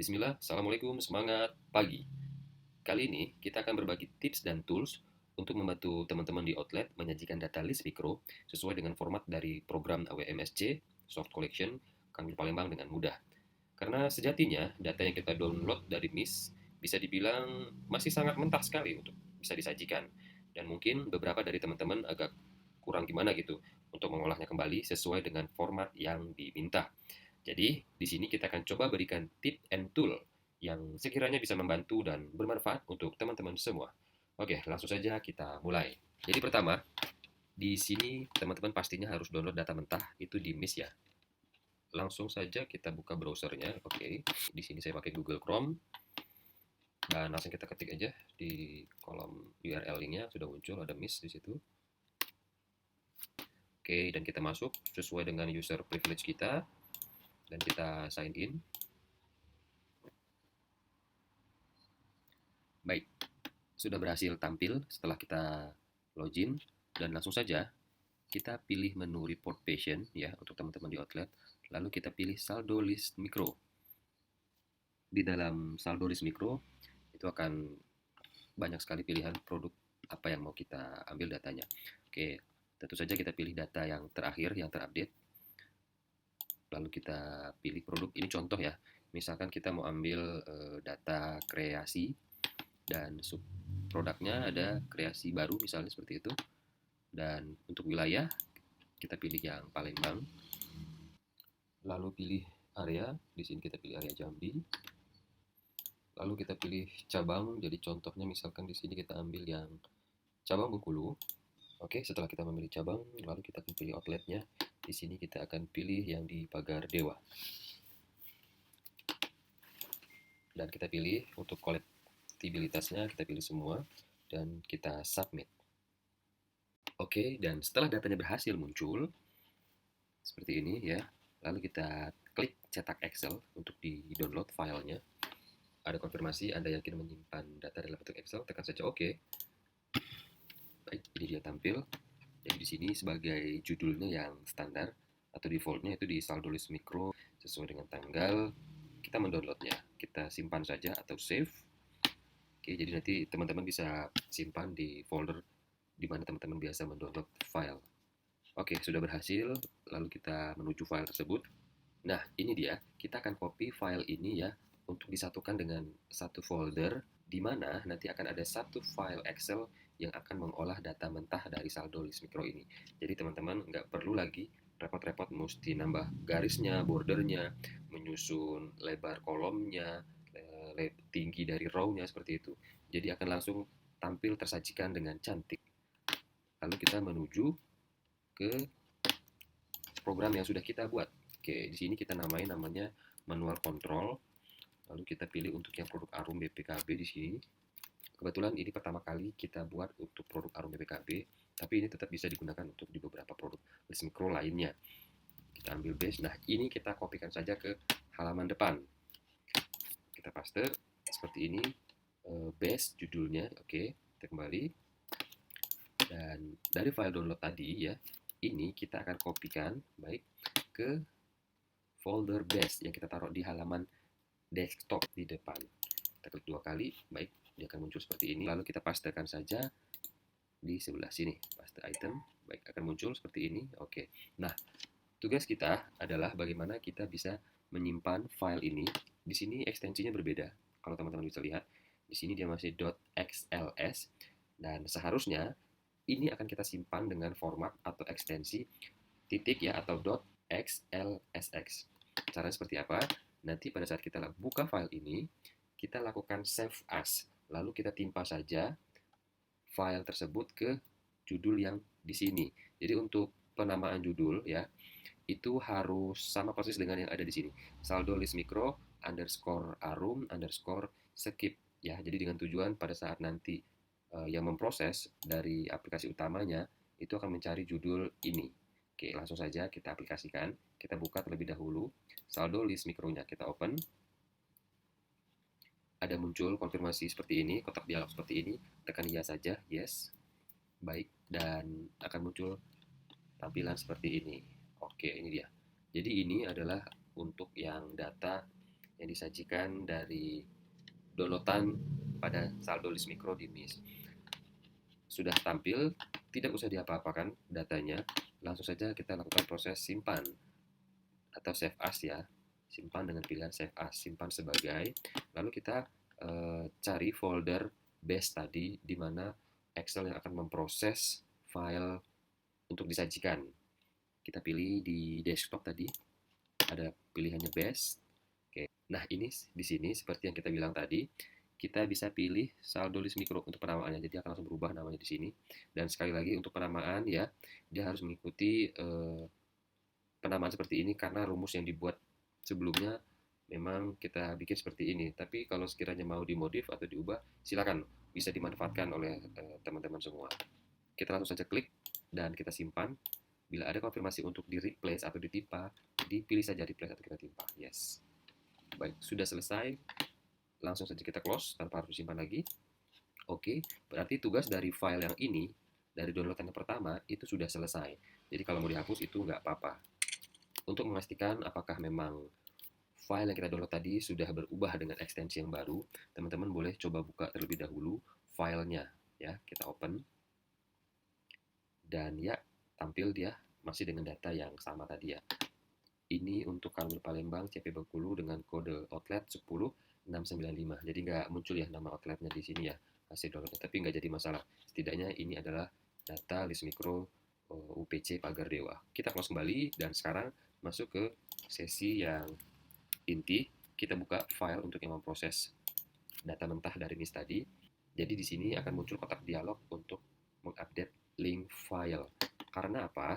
Bismillah, Assalamualaikum, semangat pagi. Kali ini kita akan berbagi tips dan tools untuk membantu teman-teman di Outlet menyajikan data list mikro sesuai dengan format dari program AWMSC, Soft Collection, Kanwil Palembang dengan mudah. Karena sejatinya data yang kita download dari MIS bisa dibilang masih sangat mentah sekali untuk bisa disajikan. Dan mungkin beberapa dari teman-teman agak kurang gimana gitu untuk mengolahnya kembali sesuai dengan format yang diminta. Jadi, di sini kita akan coba berikan tip and tool yang sekiranya bisa membantu dan bermanfaat untuk teman-teman semua. Oke, langsung saja kita mulai. Jadi pertama, di sini teman-teman pastinya harus download data mentah itu di MIS ya. Langsung saja kita buka browsernya. Oke, di sini saya pakai Google Chrome dan langsung kita ketik aja di kolom URL linknya sudah muncul ada MIS di situ. Oke, dan kita masuk sesuai dengan user privilege kita dan kita sign in. Baik, sudah berhasil tampil setelah kita login dan langsung saja kita pilih menu report patient ya untuk teman-teman di outlet. Lalu kita pilih saldo list mikro. Di dalam saldo list mikro itu akan banyak sekali pilihan produk apa yang mau kita ambil datanya. Oke, tentu saja kita pilih data yang terakhir, yang terupdate. Lalu kita pilih produk, ini contoh ya. Misalkan kita mau ambil data kreasi dan sub produknya ada kreasi baru misalnya seperti itu. Dan untuk wilayah kita pilih yang Palembang. Lalu pilih area, di sini kita pilih area Jambi. Lalu kita pilih cabang, jadi contohnya misalkan di sini kita ambil yang cabang Bengkulu. Oke, setelah kita memilih cabang, lalu kita akan pilih outletnya. Di sini kita akan pilih yang di Pagar Dewa. Dan kita pilih untuk kolektibilitasnya, kita pilih semua. Dan kita submit. Oke, dan setelah datanya berhasil muncul, seperti ini ya, lalu kita klik cetak Excel untuk di-download filenya. Ada konfirmasi Anda yakin menyimpan data dalam bentuk Excel, tekan saja OK. Baik, ini dia tampil. Jadi di sini sebagai judulnya yang standar atau defaultnya itu di saldo list mikro sesuai dengan tanggal. Kita mendownloadnya, kita simpan saja atau save. Oke, jadi nanti teman-teman bisa simpan di folder di mana teman-teman biasa mendownload file. Oke, sudah berhasil. Lalu kita menuju file tersebut. Nah, ini dia. Kita akan copy file ini ya untuk disatukan dengan satu folder di mana nanti akan ada satu file Excel yang akan mengolah data mentah dari saldo list mikro ini. Jadi teman-teman nggak perlu lagi repot-repot mesti nambah garisnya, bordernya, menyusun lebar kolomnya, tinggi dari row-nya seperti itu. Jadi akan langsung tampil tersajikan dengan cantik. Lalu kita menuju ke program yang sudah kita buat. Oke, di sini kita namanya manual control. Lalu kita pilih untuk yang produk Arum BPKB di sini. Kebetulan ini pertama kali kita buat untuk produk Arum BPKB, tapi ini tetap bisa digunakan untuk di beberapa produk list mikro lainnya. Kita ambil base. Nah, ini kita kopikan saja ke halaman depan. Kita paste seperti ini. Base judulnya. Oke, kita kembali. Dan dari file download tadi ya, ini kita akan kopikan baik ke folder base yang kita taruh di halaman desktop di depan. Kita klik 2 kali, baik, dia akan muncul seperti ini. Lalu kita pastekan saja di sebelah sini, paste item, baik, akan muncul seperti ini. Oke, nah tugas kita adalah bagaimana kita bisa menyimpan file ini. Di sini ekstensinya berbeda. Kalau teman-teman bisa lihat, di sini dia masih .xls dan seharusnya ini akan kita simpan dengan format atau ekstensi titik ya atau .xlsx. Caranya seperti apa? Nanti pada saat kita buka file ini, kita lakukan save as. Lalu kita timpa saja file tersebut ke judul yang di sini. Jadi untuk penamaan judul ya, itu harus sama persis dengan yang ada di sini. Saldo list mikro underscore arum underscore skip ya. Jadi dengan tujuan pada saat nanti yang memproses dari aplikasi utamanya itu akan mencari judul ini. Oke, langsung saja kita aplikasikan. Kita buka terlebih dahulu saldo list mikronya, kita open. Ada muncul konfirmasi seperti ini, kotak dialog seperti ini, tekan yes saja, yes. Baik, dan akan muncul tampilan seperti ini. Oke, ini dia. Jadi ini adalah untuk yang data yang disajikan dari downloadan pada saldo list mikro di MIS. Sudah tampil, tidak usah diapa-apakan datanya, langsung saja kita lakukan proses simpan atau save as ya. Simpan dengan pilihan save as, simpan sebagai. Lalu kita cari folder base tadi di mana Excel yang akan memproses file untuk disajikan. Kita pilih di desktop tadi, ada pilihannya base. Oke. Nah, ini di sini seperti yang kita bilang tadi, kita bisa pilih saldo list mikro untuk penamaannya. Jadi akan langsung berubah namanya di sini. Dan sekali lagi untuk penamaan ya, dia harus mengikuti penamaan seperti ini karena rumus yang dibuat sebelumnya memang kita bikin seperti ini. Tapi kalau sekiranya mau dimodif atau diubah, silakan, bisa dimanfaatkan oleh teman-teman semua. Kita langsung saja klik dan kita simpan. Bila ada konfirmasi untuk di replace atau ditimpa, dipilih saja replace atau kita timpa. Yes. Baik, sudah selesai. Langsung saja kita close tanpa harus simpan lagi. Oke, berarti tugas dari file yang ini, dari downloadan yang pertama, itu sudah selesai. Jadi kalau mau dihapus itu nggak apa-apa. Untuk memastikan apakah memang file yang kita download tadi sudah berubah dengan ekstensi yang baru, teman-teman boleh coba buka terlebih dahulu filenya. Ya, kita open. Dan ya, tampil dia masih dengan data yang sama tadi ya. Ini untuk Kanwil Palembang CP Bengkulu dengan kode outlet 10695. Jadi nggak muncul ya nama outletnya di sini ya, hasil downloadnya. Tapi nggak jadi masalah. Setidaknya ini adalah data list mikro UPC Pagar Dewa. Kita close kembali dan sekarang masuk ke sesi yang inti. Kita buka file untuk yang memproses data mentah dari MIS tadi. Jadi di sini akan muncul kotak dialog untuk mengupdate link file. Karena apa?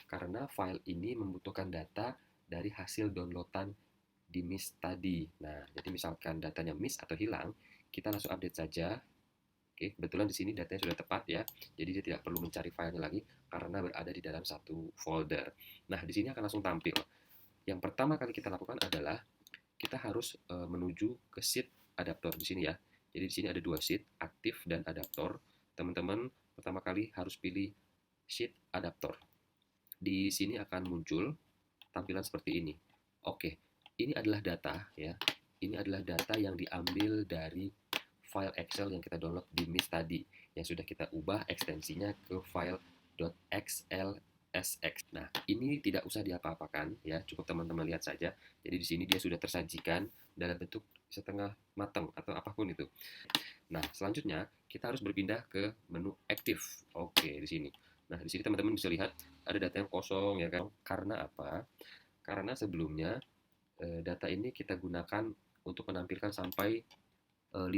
Karena file ini membutuhkan data dari hasil downloadan di MIS tadi. Nah, jadi misalkan datanya miss atau hilang, kita langsung update saja. Oke, kebetulan di sini datanya sudah tepat ya. Jadi dia tidak perlu mencari filenya lagi karena berada di dalam satu folder. Nah, di sini akan langsung tampil. Yang pertama kali kita lakukan adalah kita harus menuju ke sheet adaptor di sini ya. Jadi di sini ada dua sheet, aktif dan adaptor. Teman-teman pertama kali harus pilih sheet adaptor. Di sini akan muncul tampilan seperti ini. Oke, ini adalah data ya. Ini adalah data yang diambil dari file Excel yang kita download di MIS tadi, yang sudah kita ubah ekstensinya ke file .xlsx. Nah, ini tidak usah diapa-apakan ya, cukup teman-teman lihat saja. Jadi di sini dia sudah tersajikan dalam bentuk setengah matang atau apapun itu. Nah, selanjutnya kita harus berpindah ke menu aktif. Oke, di sini. Nah, di sini teman-teman bisa lihat ada data yang kosong ya kan. Karena apa? Karena sebelumnya data ini kita gunakan untuk menampilkan sampai 51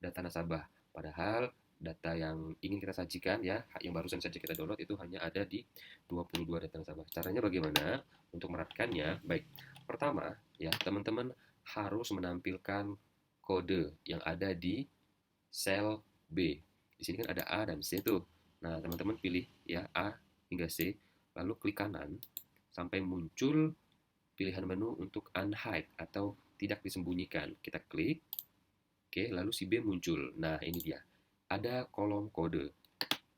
data nasabah. Padahal data yang ingin kita sajikan ya, yang barusan saja kita download itu hanya ada di 22 data nasabah. Caranya bagaimana? Untuk merapikannya, baik. Pertama, ya, teman-teman harus menampilkan kode yang ada di sel B. Di sini kan ada A dan C tuh. Nah, teman-teman pilih ya A hingga C, lalu klik kanan sampai muncul pilihan menu untuk unhide atau tidak disembunyikan. Kita klik, oke, lalu si B muncul. Nah, ini dia. Ada kolom kode.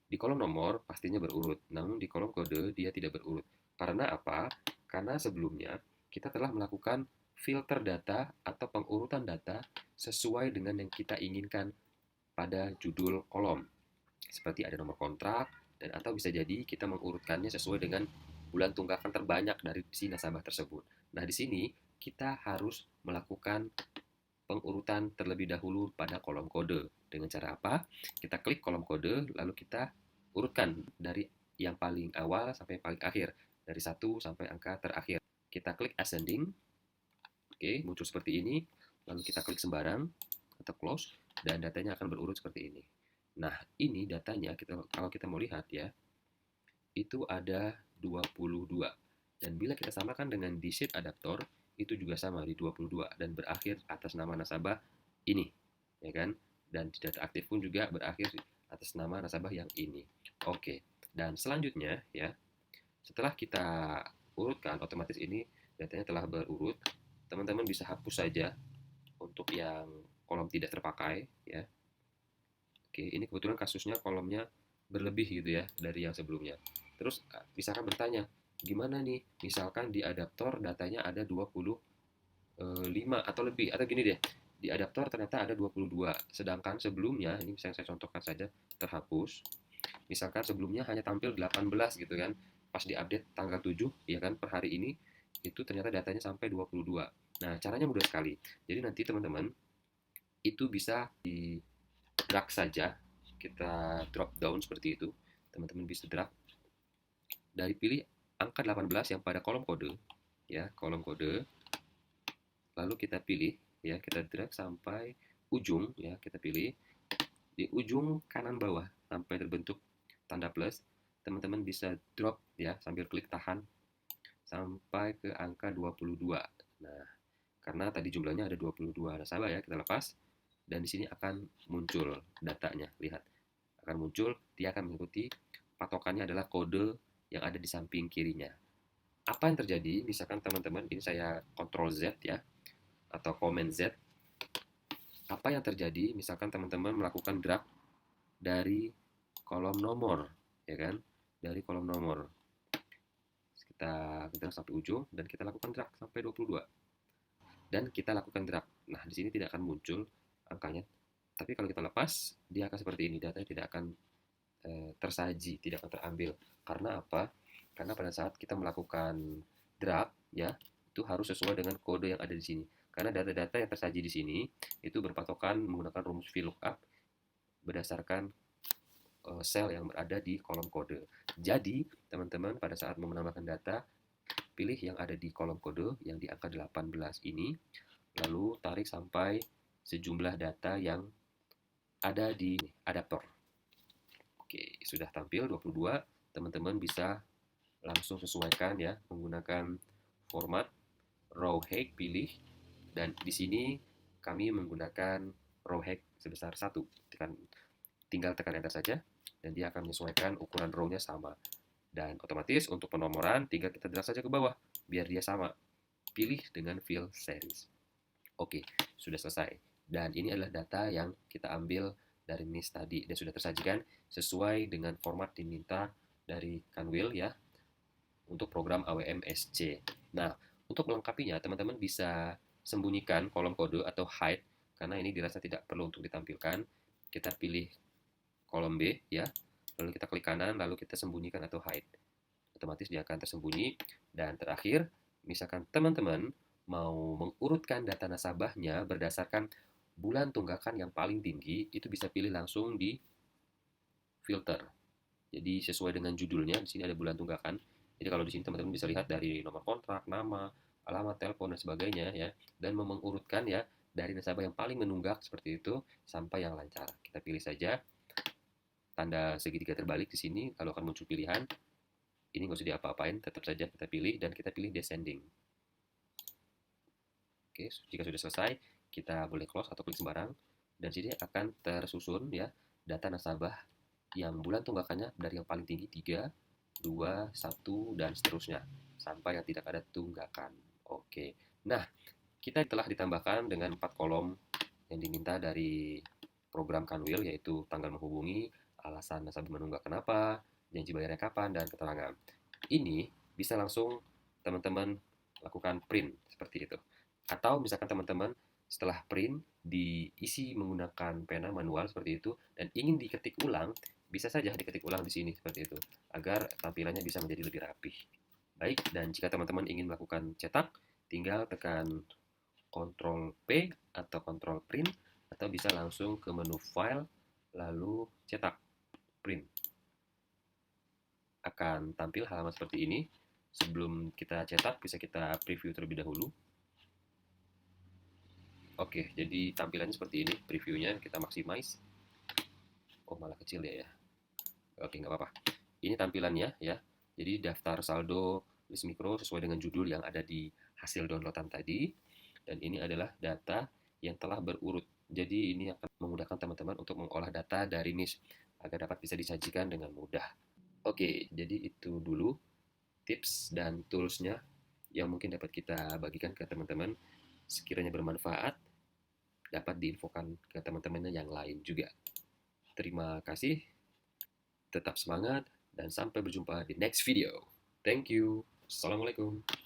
Di kolom nomor pastinya berurut, namun di kolom kode dia tidak berurut. Karena apa? Karena sebelumnya kita telah melakukan filter data atau pengurutan data sesuai dengan yang kita inginkan pada judul kolom. Seperti ada nomor kontrak, dan atau bisa jadi kita mengurutkannya sesuai dengan bulan tunggakan terbanyak dari si nasabah tersebut. Nah, di sini kita harus melakukan pengurutan terlebih dahulu pada kolom kode. Dengan cara apa? Kita klik kolom kode, lalu kita urutkan dari yang paling awal sampai yang paling akhir. Dari 1 sampai angka terakhir. Kita klik ascending. Oke, muncul seperti ini. Lalu kita klik sembarang atau close, dan datanya akan berurut seperti ini. Nah, ini datanya kalau kita mau lihat ya, itu ada 22. Dan bila kita samakan dengan di sheet adaptor, itu juga sama di 22 dan berakhir atas nama nasabah ini, ya kan? Dan di data aktif pun juga berakhir atas nama nasabah yang ini. Oke. Dan selanjutnya ya, setelah kita urutkan otomatis ini datanya telah berurut, teman-teman bisa hapus saja untuk yang kolom tidak terpakai ya. Oke, ini kebetulan kasusnya kolomnya berlebih gitu ya dari yang sebelumnya. Terus misalkan bertanya, gimana nih? Misalkan di adaptor datanya ada 22 5 atau lebih, atau gini deh, di adaptor ternyata ada 22, sedangkan sebelumnya, ini misalnya saya contohkan saja, terhapus, misalkan sebelumnya hanya tampil 18 gitu kan, pas diupdate tanggal 7 ya kan, per hari ini itu ternyata datanya sampai 22. Nah, caranya mudah sekali. Jadi nanti teman-teman itu bisa di drag saja, kita drop down seperti itu. Teman-teman bisa drag dari pilih angka 18 yang pada kolom kode, ya, kolom kode. Lalu kita pilih, ya, kita drag sampai ujung, ya, kita pilih di ujung kanan bawah sampai terbentuk tanda plus. Teman-teman bisa drop, ya, sambil klik tahan sampai ke angka 22. Nah, karena tadi jumlahnya ada 22 nasabah, ya, kita lepas dan di sini akan muncul datanya. Lihat, akan muncul, dia akan mengikuti patokannya adalah kode yang ada di samping kirinya. Apa yang terjadi? Misalkan teman-teman, ini saya Ctrl Z, ya, atau Command Z. Apa yang terjadi? Misalkan teman-teman melakukan drag dari kolom nomor, ya kan? Dari kolom nomor. Kita sampai ujung dan kita lakukan drag sampai 22. Dan kita lakukan drag. Nah, di sini tidak akan muncul angkanya. Tapi kalau kita lepas, dia akan seperti ini. Datanya tidak akan tersaji, tidak akan terambil. Karena apa? Karena pada saat kita melakukan drag, ya, itu harus sesuai dengan kode yang ada di sini. Karena data-data yang tersaji di sini itu berpatokan menggunakan rumus VLOOKUP berdasarkan sel yang berada di kolom kode. Jadi, teman-teman pada saat mau menambahkan data, pilih yang ada di kolom kode yang di angka 18 ini, lalu tarik sampai sejumlah data yang ada di adaptor. Oke, sudah tampil 22, teman-teman bisa langsung sesuaikan, ya, menggunakan format row height, pilih, dan di sini kami menggunakan row height sebesar 1. Tinggal tekan enter saja dan dia akan menyesuaikan ukuran row-nya sama. Dan otomatis untuk penomoran tinggal kita drag saja ke bawah biar dia sama. Pilih dengan fill series. Oke, sudah selesai. Dan ini adalah data yang kita ambil dari NIS tadi dan sudah tersajikan sesuai dengan format diminta dari Kanwil, ya, untuk program AWMSC. Nah, untuk melengkapinya teman-teman bisa sembunyikan kolom kode atau hide karena ini dirasa tidak perlu untuk ditampilkan. Kita pilih kolom B, ya, lalu kita klik kanan, lalu kita sembunyikan atau hide. Otomatis dia akan tersembunyi. Dan terakhir, misalkan teman-teman mau mengurutkan data nasabahnya berdasarkan bulan tunggakan yang paling tinggi, itu bisa pilih langsung di filter. Jadi sesuai dengan judulnya, di sini ada bulan tunggakan. Jadi kalau di sini teman-teman bisa lihat dari nomor kontrak, nama, alamat, telepon, dan sebagainya, ya, dan mengurutkan, ya, dari nasabah yang paling menunggak seperti itu sampai yang lancar. Kita pilih saja tanda segitiga terbalik di sini, kalau akan muncul pilihan. Ini nggak usah diapa-apain, tetap saja kita pilih dan kita pilih descending. Oke, jika sudah selesai, kita boleh close atau klik sembarang dan sini akan tersusun, ya, data nasabah yang bulan tunggakannya dari yang paling tinggi 3, 2, 1 dan seterusnya sampai yang tidak ada tunggakan. Oke. Nah, kita telah ditambahkan dengan 4 kolom yang diminta dari program Kanwil, yaitu tanggal menghubungi, alasan nasabah menunggak kenapa, janji bayarnya kapan, dan keterangan. Ini bisa langsung teman-teman lakukan print seperti itu. Atau misalkan teman-teman setelah print diisi menggunakan pena manual seperti itu dan ingin diketik ulang, bisa saja diketik ulang di sini seperti itu agar tampilannya bisa menjadi lebih rapih. Baik, dan jika teman-teman ingin melakukan cetak, tinggal tekan Ctrl P atau Ctrl Print atau bisa langsung ke menu File lalu cetak print. Akan tampil halaman seperti ini. Sebelum kita cetak bisa kita preview terlebih dahulu. Oke, jadi tampilannya seperti ini, previewnya kita maximize. Oh, malah kecil ya. Oke, nggak apa-apa. Ini tampilannya, ya. Jadi daftar saldo list mikro sesuai dengan judul yang ada di hasil downloadan tadi. Dan ini adalah data yang telah berurut. Jadi ini akan memudahkan teman-teman untuk mengolah data dari NIS agar dapat bisa disajikan dengan mudah. Oke, jadi itu dulu tips dan tools-nya yang mungkin dapat kita bagikan ke teman-teman. Sekiranya bermanfaat, dapat diinfokan ke teman-teman yang lain juga. Terima kasih, tetap semangat, dan sampai berjumpa di next video. Thank you. Assalamualaikum.